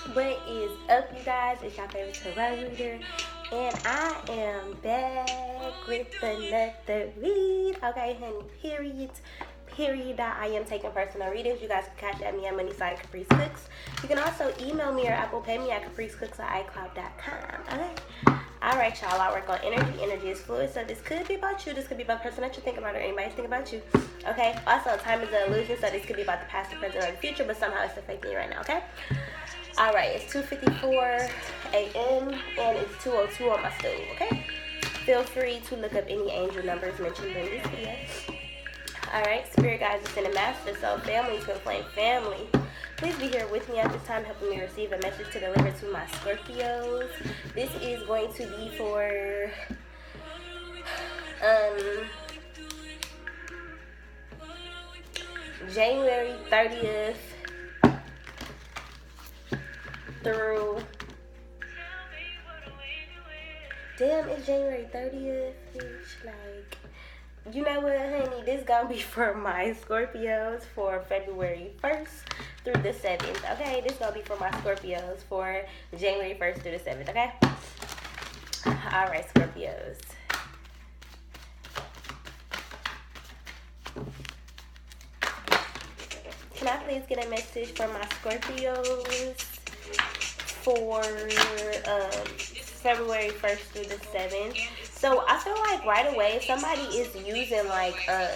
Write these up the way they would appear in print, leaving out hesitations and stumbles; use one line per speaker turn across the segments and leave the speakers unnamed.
What is up, you guys? It's your favorite tarot reader, and I am back with another read. Okay, honey, period. I am taking personal readings. You guys can catch me at Moneyside Caprice Cooks. You can also email me or Apple Pay me at capricecooks@icloud.com. Okay. Alright, y'all. I work on energy. Energy is fluid, so this could be about you. This could be about the person that you think about or anybody think about you. Okay. Also, time is an illusion, so this could be about the past, the present, or the future, but somehow it's affecting you right now. Okay. Alright, it's 2:54 a.m. and it's 2:02 on my stove, okay? Feel free to look up any angel numbers mentioned in this video. Alright, spirit guides, ascended master, soul family, twin flame family. Please be here with me at this time, helping me receive a message to deliver to my Scorpios. This is going to be for January 30th through, damn, it's January 30th, bitch. Like, you know what, honey, this gonna be for my Scorpios for February 1st through the 7th, okay? This gonna be for my Scorpios for January 1st through the 7th, okay? Alright, Scorpios. Can I please get a message for my Scorpios for February 1st through the 7th. So I feel like right away somebody is using like I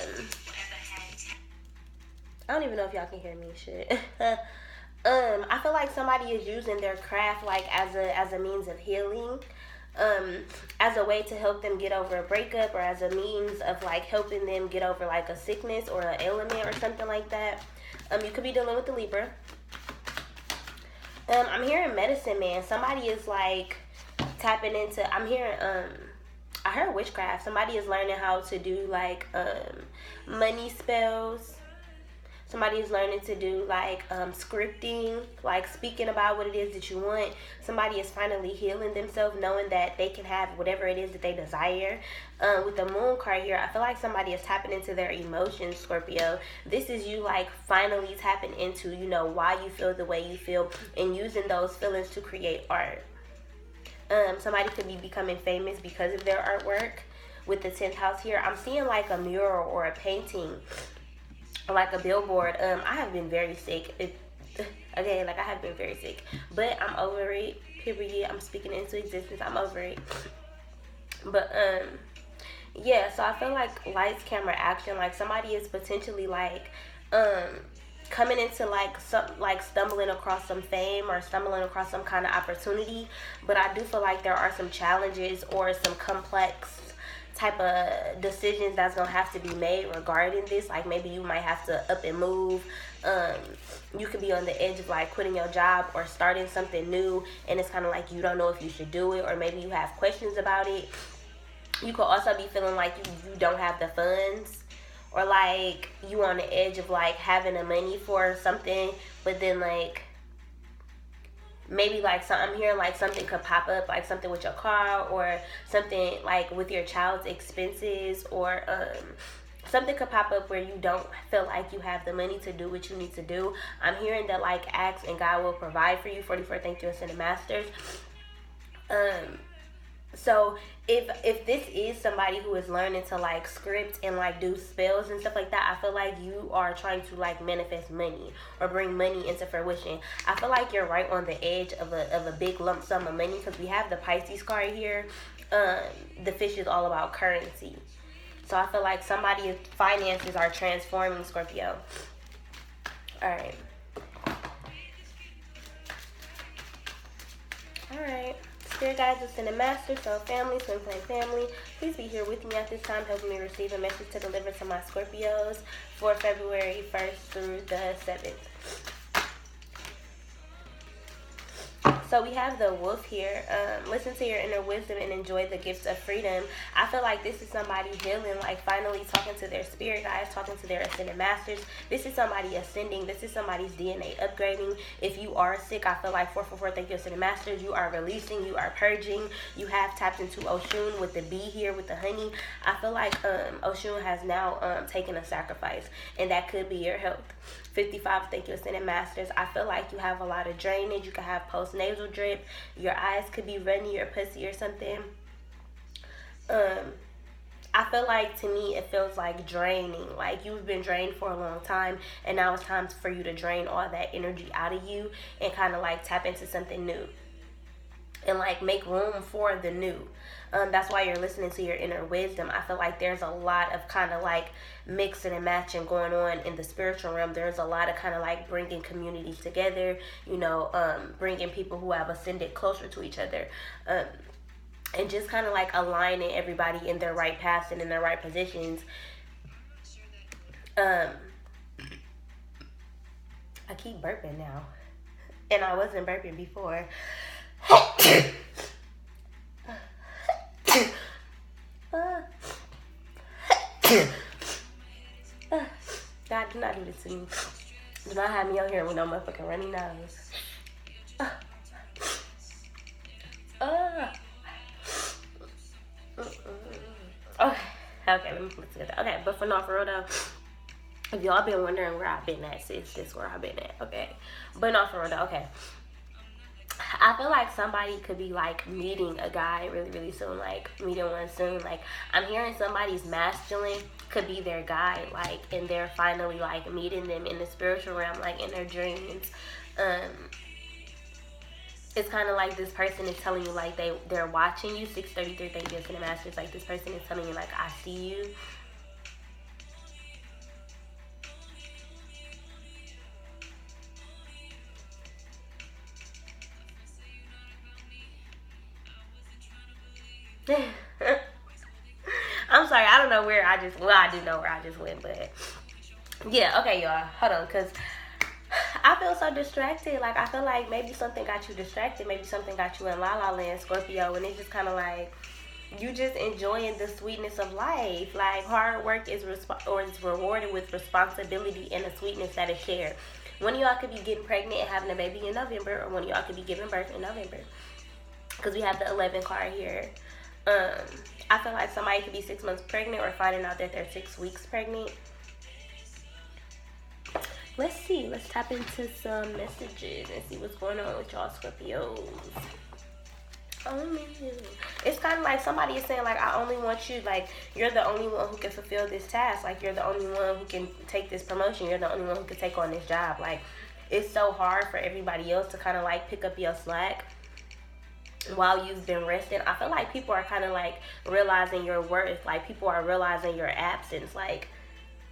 don't even know if y'all can hear me, shit. I feel like somebody is using their craft like as a means of healing, as a way to help them get over a breakup, or as a means of like helping them get over like a sickness or an ailment or something like that. You could be dealing with the Libra. I'm hearing medicine man. Somebody is like tapping into, I'm hearing, I heard witchcraft. Somebody is learning how to do like money spells. Somebody is learning to do like scripting, like speaking about what it is that you want. Somebody is finally healing themselves, knowing that they can have whatever it is that they desire. With the moon card here, I feel like somebody is tapping into their emotions, Scorpio. This is you like finally tapping into, you know, why you feel the way you feel and using those feelings to create art. Somebody could be becoming famous because of their artwork. With the 10th house here, I'm seeing like a mural or a painting, like a billboard. I have been very sick. I have been very sick, but I'm over it, period. I'm speaking into existence. I'm over it. But yeah, so I feel like lights, camera, action, like somebody is potentially like coming into like stumbling across some fame or stumbling across some kind of opportunity. But I do feel like there are some challenges or some complex type of decisions that's gonna have to be made regarding this. Like maybe you might have to up and move. You could be on the edge of like quitting your job or starting something new, and it's kind of like you don't know if you should do it, or maybe you have questions about it. You could also be feeling like you don't have the funds, or like you on the edge of like having the money for something, but then like maybe like I'm hearing like something could pop up, like something with your car, or something like with your child's expenses, or something could pop up where you don't feel like you have the money to do what you need to do. I'm hearing that like ask and God will provide for you. 44, thank you, Ascended Masters. So if this is somebody who is learning to like script and like do spells and stuff like that, I feel like you are trying to like manifest money or bring money into fruition. I feel like you're right on the edge of a big lump sum of money, because we have the Pisces card here. The fish is all about currency. So I feel like somebody's finances are transforming, Scorpio. Alright. Alright. Spirit guides, ascended master, soul family, twin flame family. Please be here with me at this time, helping me receive a message to deliver to my Scorpios for February 1st through the 7th. So we have the wolf here. Listen to your inner wisdom and enjoy the gifts of freedom. I feel like this is somebody healing, like finally talking to their spirit guides, talking to their ascended masters. This is somebody ascending. This is somebody's DNA upgrading. If you are sick, I feel like 444, thank you, ascended masters. You are releasing. You are purging. You have tapped into Oshun with the bee here, with the honey. I feel like Oshun has now taken a sacrifice, and that could be your health. 55, thank you, ascended masters. I feel like you have a lot of drainage. You could have postnasal drip. Your eyes could be runny or pussy or something. I feel like, to me, it feels like draining. Like you've been drained for a long time, and now it's time for you to drain all that energy out of you and kind of like tap into something new and like make room for the new. That's why you're listening to your inner wisdom. I feel like there's a lot of kind of like mixing and matching going on in the spiritual realm. There's a lot of kind of like bringing communities together, you know, bringing people who have ascended closer to each other, and just kind of like aligning everybody in their right paths and in their right positions. I keep burping now, and I wasn't burping before. God, do not do this to me. Do not have me out here with no motherfucking runny nose. Okay, let me put it together. Okay, but for real though, if y'all been wondering where I've been at, sis, this is where I've been at, okay? But not for real though, okay. I feel like somebody could be like meeting a guy really, really soon, like meeting one soon. Like I'm hearing somebody's masculine could be their guy, like, and they're finally like meeting them in the spiritual realm, like in their dreams. It's kind of like this person is telling you like they're watching you. 633, thank you, ascended masters. Like this person is telling you like, I see you. I'm sorry, I don't know where I just, well, I do know where I just went, but yeah, okay, y'all, hold on, because I feel so distracted. Like, I feel like maybe something got you distracted, maybe something got you in Lala land, Scorpio, and it's just kind of like, you just enjoying the sweetness of life. Like, hard work is rewarded with responsibility and the sweetness that is shared. One of y'all could be getting pregnant and having a baby in November, or one of y'all could be giving birth in November, because we have the 11 card here. I feel like somebody could be 6 months pregnant or finding out that they're 6 weeks pregnant. Let's see. Let's tap into some messages and see what's going on with y'all Scorpios. It's kind of like somebody is saying like, I only want you, like you're the only one who can fulfill this task. Like you're the only one who can take this promotion. You're the only one who can take on this job. Like it's so hard for everybody else to kind of like pick up your slack while you've been resting. I feel like people are kind of like realizing your worth. Like people are realizing your absence. Like,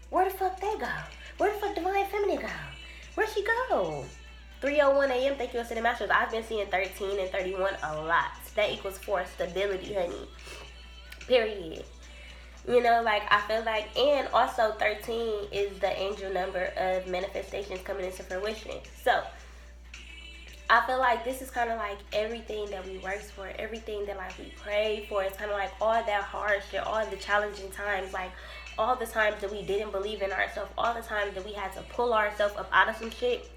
where the fuck they go? Where the fuck Divine Feminine go? Where'd she go? 3:01 a.m. Thank you, ascended masters. I've been seeing 13 and 31 a lot. That equals 4 stability, honey. Period. You know, like I feel like, and also 13 is the angel number of manifestations coming into fruition. So I feel like this is kind of like everything that we work for, everything that like we pray for. It's kind of like all that hardship, all the challenging times, like all the times that we didn't believe in ourselves, all the times that we had to pull ourselves up out of some shit.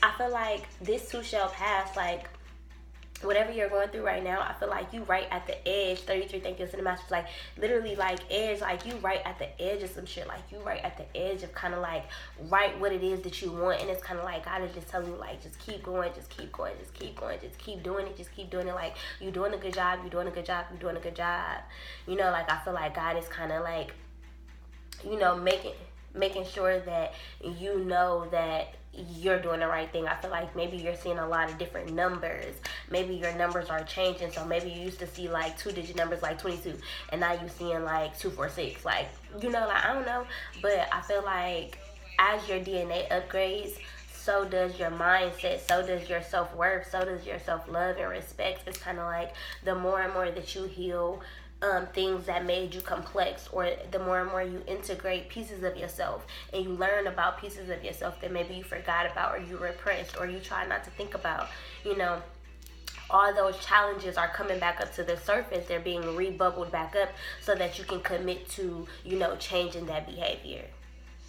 I feel like this too shall pass. Like whatever you're going through right now, I feel like you right at the edge. 33, thank you, ascended masters. Like literally like edge, like you right at the edge of some shit. Like you right at the edge of kind of like right what it is that you want. And it's kind of like God is just telling you like, just keep going, just keep going, just keep going, just keep doing it, just keep doing it. Like you're doing a good job, you're doing a good job, you're doing a good job. You know, like I feel like God is kind of like, you know, making sure that you know that you're doing the right thing. I feel like maybe you're seeing a lot of different numbers. Maybe your numbers are changing. So maybe you used to see like 2-digit numbers like 22, and now you're seeing like 246. Like, you know, like I don't know, but I feel like as your DNA upgrades, so does your mindset, so does your self-worth, so does your self-love and respect. It's kind of like the more and more that you heal things that made you complex, or the more and more you integrate pieces of yourself and you learn about pieces of yourself that maybe you forgot about or you repressed or you try not to think about, you know, all those challenges are coming back up to the surface. They're being rebubbled back up so that you can commit to, changing that behavior,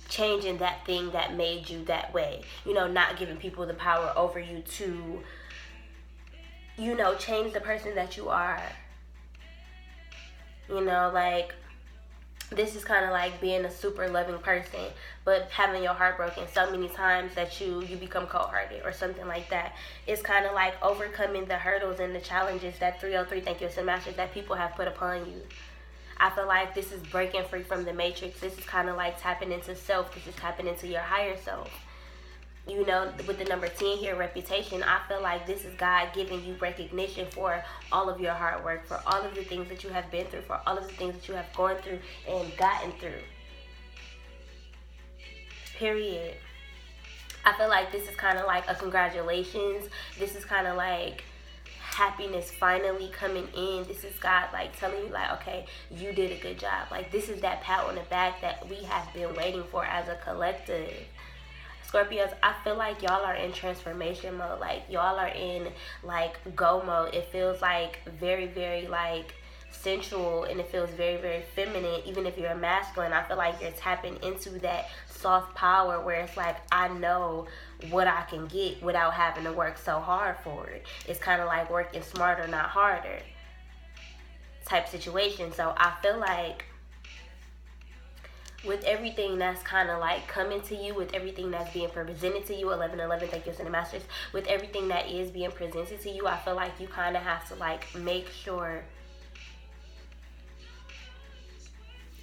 changing that thing that made you that way, not giving people the power over you to, change the person that you are. Like, this is kind of like being a super loving person, but having your heart broken so many times that you become cold-hearted or something like that. It's kind of like overcoming the hurdles and the challenges that 303 Thank You, Sin Masters, that people have put upon you. I feel like this is breaking free from the matrix. This is kind of like tapping into self. This is tapping into your higher self. With the number 10 here, reputation, I feel like this is God giving you recognition for all of your hard work, for all of the things that you have been through, for all of the things that you have gone through and gotten through. Period. I feel like this is kind of like a congratulations. This is kind of like happiness finally coming in. This is God like telling you like, okay, you did a good job. Like, this is that pat on the back that we have been waiting for as a collective. Scorpios, I feel like y'all are in transformation mode. Like, y'all are in like go mode. It feels like very, very like sensual, and it feels very, very feminine. Even if you're a masculine, I feel like you're tapping into that soft power where it's like, I know what I can get without having to work so hard for it. It's kind of like working smarter, not harder type situation. So I feel like with everything that's kind of like coming to you, with everything that's being presented to you, 1111, Thank You, Sin Masters, with everything that is being presented to you, I feel like you kind of have to like make sure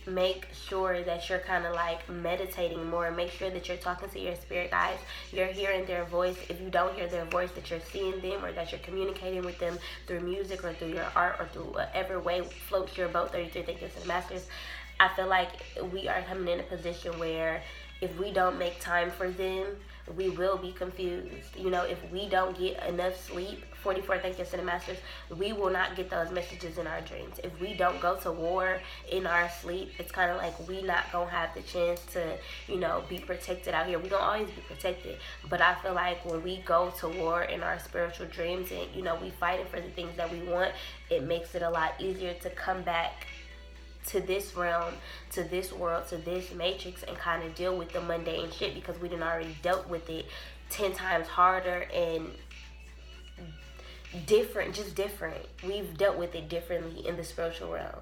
that you're kind of like meditating more. Make sure that you're talking to your spirit guides. You're hearing their voice. If you don't hear their voice, that you're seeing them, or that you're communicating with them through music or through your art or through whatever way floats your boat. 33 Thank You, Sin Masters. I feel like we are coming in a position where if we don't make time for them, we will be confused. If we don't get enough sleep, 44 Thank You, Sin Masters, we will not get those messages in our dreams. If we don't go to war in our sleep, it's kind of like we not going to have the chance to, be protected out here. We don't always be protected, but I feel like when we go to war in our spiritual dreams and, we fighting for the things that we want, it makes it a lot easier to come back to this realm, to this world, to this matrix, and kind of deal with the mundane shit, because we done already dealt with it 10 times harder and different. We've dealt with it differently in the spiritual realm.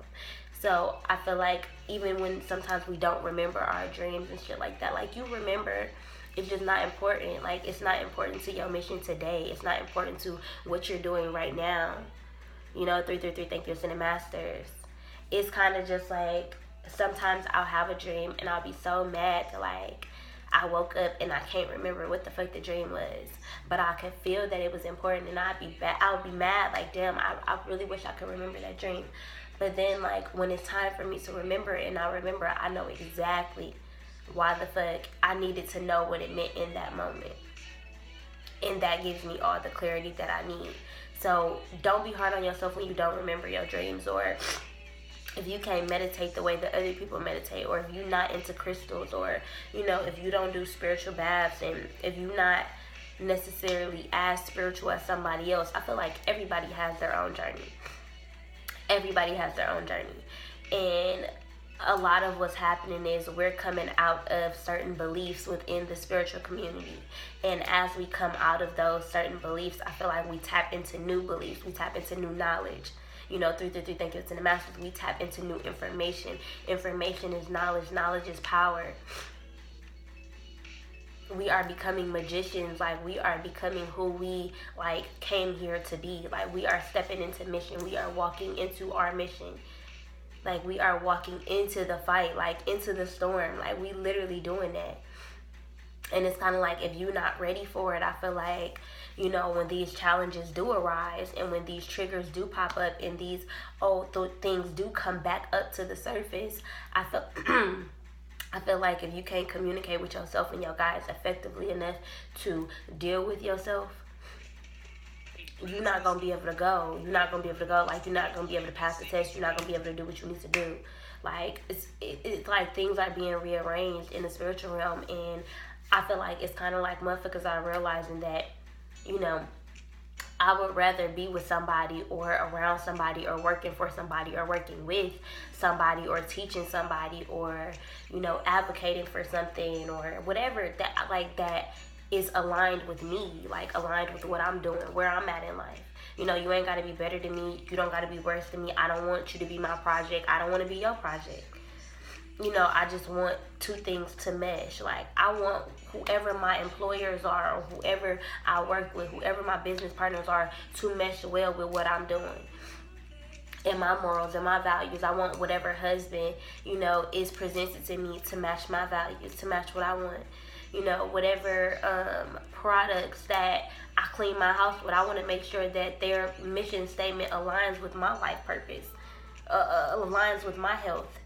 So I feel like even when sometimes we don't remember our dreams and shit like that, like, you remember, it's just not important. Like, it's not important to your mission today. It's not important to what you're doing right now. 333 Thank You, Sin Masters. It's kind of just like, sometimes I'll have a dream and I'll be so mad to like, I woke up and I can't remember what the fuck the dream was, but I could feel that it was important, and I would be mad like, damn, I really wish I could remember that dream. But then like, when it's time for me to remember it, and I remember, I know exactly why the fuck I needed to know what it meant in that moment, and that gives me all the clarity that I need. So don't be hard on yourself when you don't remember your dreams, or if you can't meditate the way that other people meditate, or if you're not into crystals, or, if you don't do spiritual baths, and if you're not necessarily as spiritual as somebody else, I feel like everybody has their own journey. Everybody has their own journey. And a lot of what's happening is we're coming out of certain beliefs within the spiritual community. And as we come out of those certain beliefs, I feel like we tap into new beliefs. We tap into new knowledge. 333 Thank You, Sin Masters, we tap into new information. Information is knowledge. Knowledge is power. We are becoming magicians. Like, we are becoming who we like came here to be. Like, we are stepping into mission. We are walking into our mission. Like, we are walking into the fight, like into the storm. Like, we literally doing that. And it's kind of like, if you're not ready for it, I feel like, when these challenges do arise, and when these triggers do pop up, and these old things do come back up to the surface, I feel like if you can't communicate with yourself and your guides effectively enough to deal with yourself, you're not going to be able to go. You're not going to be able to go. Like, you're not going to be able to pass the test. You're not going to be able to do what you need to do. Like, it's like things are being rearranged in the spiritual realm, and I feel like it's kind of like motherfuckers are realizing that, I would rather be with somebody or around somebody or working for somebody or working with somebody or teaching somebody or, you know, advocating for something or whatever that like that is aligned with me, like aligned with what I'm doing, where I'm at in life. You know, you ain't got to be better than me. You don't got to be worse than me. I don't want you to be my project. I don't want to be your project. You know, I just want two things to mesh. Like, I want whoever my employers are or whoever I work with, whoever my business partners are, to mesh well with what I'm doing and my morals and my values. I want whatever husband, you know, is presented to me to match my values, to match what I want. You know, whatever products that I clean my house with, I want to make sure that their mission statement aligns with my life purpose, aligns with my health.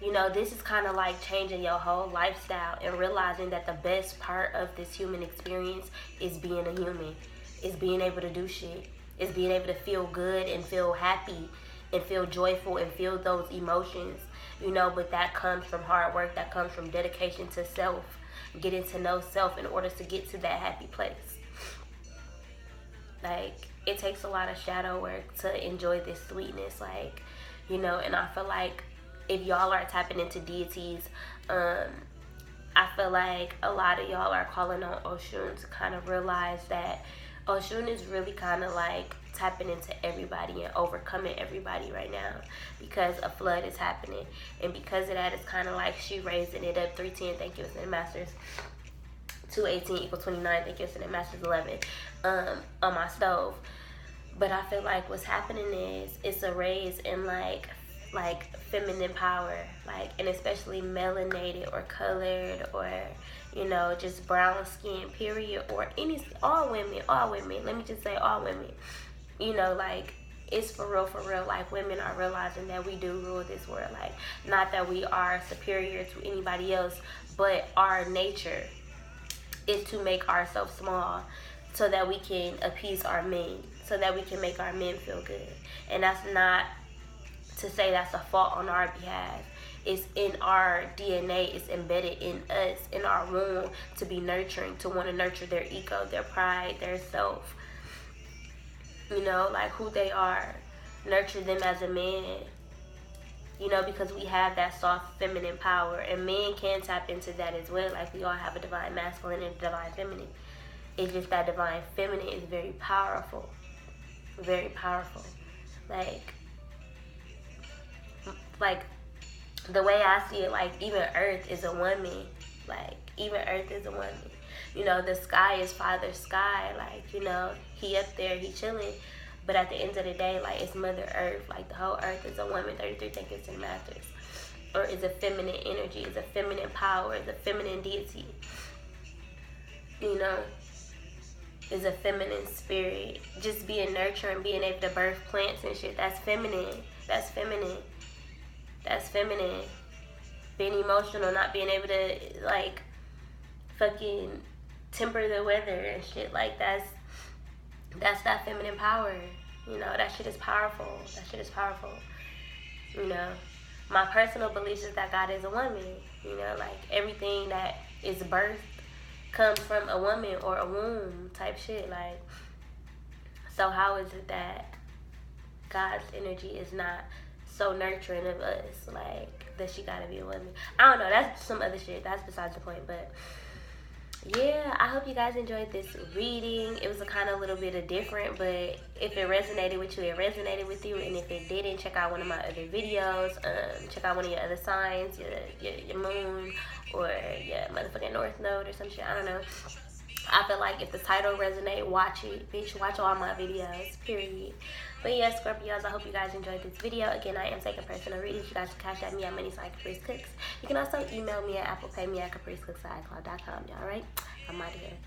You know, this is kind of like changing your whole lifestyle and realizing that the best part of this human experience is being a human, is being able to do shit, is being able to feel good and feel happy and feel joyful and feel those emotions, you know, but that comes from hard work, that comes from dedication to self, getting to know self in order to get to that happy place. Like, it takes a lot of shadow work to enjoy this sweetness, like, you know, and I feel like if y'all are tapping into deities, I feel like a lot of y'all are calling on Oshun to kind of realize that Oshun is really kind of like tapping into everybody and overcoming everybody right now, because a flood is happening. And because of that, it's kind of like she raising it up. 310, thank you, Ascended Masters. 218 equals 29, thank you, Ascended Masters 11, on my stove. But I feel like what's happening is it's a raise in like feminine power, like, and especially melanated or colored or, you know, just brown skin, period, or all women, let me just say all women, you know, like, it's for real, like, women are realizing that we do rule this world, like, not that we are superior to anybody else, but our nature is to make ourselves small so that we can appease our men, so that we can make our men feel good. And that's not to say that's a fault on our behalf. It's in our DNA, it's embedded in us, in our womb, to be nurturing, to want to nurture their ego, their pride, their self, you know, like who they are, nurture them as a man, you know, because we have that soft feminine power, and men can tap into that as well. Like, we all have a divine masculine and a divine feminine. It's just that divine feminine is very powerful, very powerful. Like the way I see it, like, even Earth is a woman. Like, even Earth is a woman. You know, the sky is Father's sky. Like, you know, he up there, he chilling. But at the end of the day, like, it's Mother Earth. Like, the whole Earth is a woman. 33 thank you, Ascended Masters. Or is a feminine energy, is a feminine power, is a feminine deity. You know, is a feminine spirit. Just being nurturing, being able to birth plants and shit, that's feminine. That's feminine. That's feminine. Being emotional, not being able to, like, fucking temper the weather and shit, like, that's that feminine power. You know, that shit is powerful. That shit is powerful. You know, my personal belief is that God is a woman. You know, like, everything that is birthed comes from a woman or a womb type shit. Like, so how is it that God's energy is not so nurturing of us, like, that she gotta be a woman? I don't know, that's some other shit, that's besides the point. But yeah, I hope you guys enjoyed this reading. It was a kind of little bit of different, but if it resonated with you, it resonated with you. And if it didn't, check out one of my other videos. Check out one of your other signs, your moon, or your motherfucking north node or some shit, I don't know. I feel like if the title resonate, watch it, bitch. Watch all my videos, period. But yeah, Scorpios, I hope you guys enjoyed this video. Again, I am taking personal readings. You guys can cash at me at MoneySideCapriceCooks. You can also email me at Apple Pay me at CapriceCooks@iCloud.com. Y'all right? I'm out of here.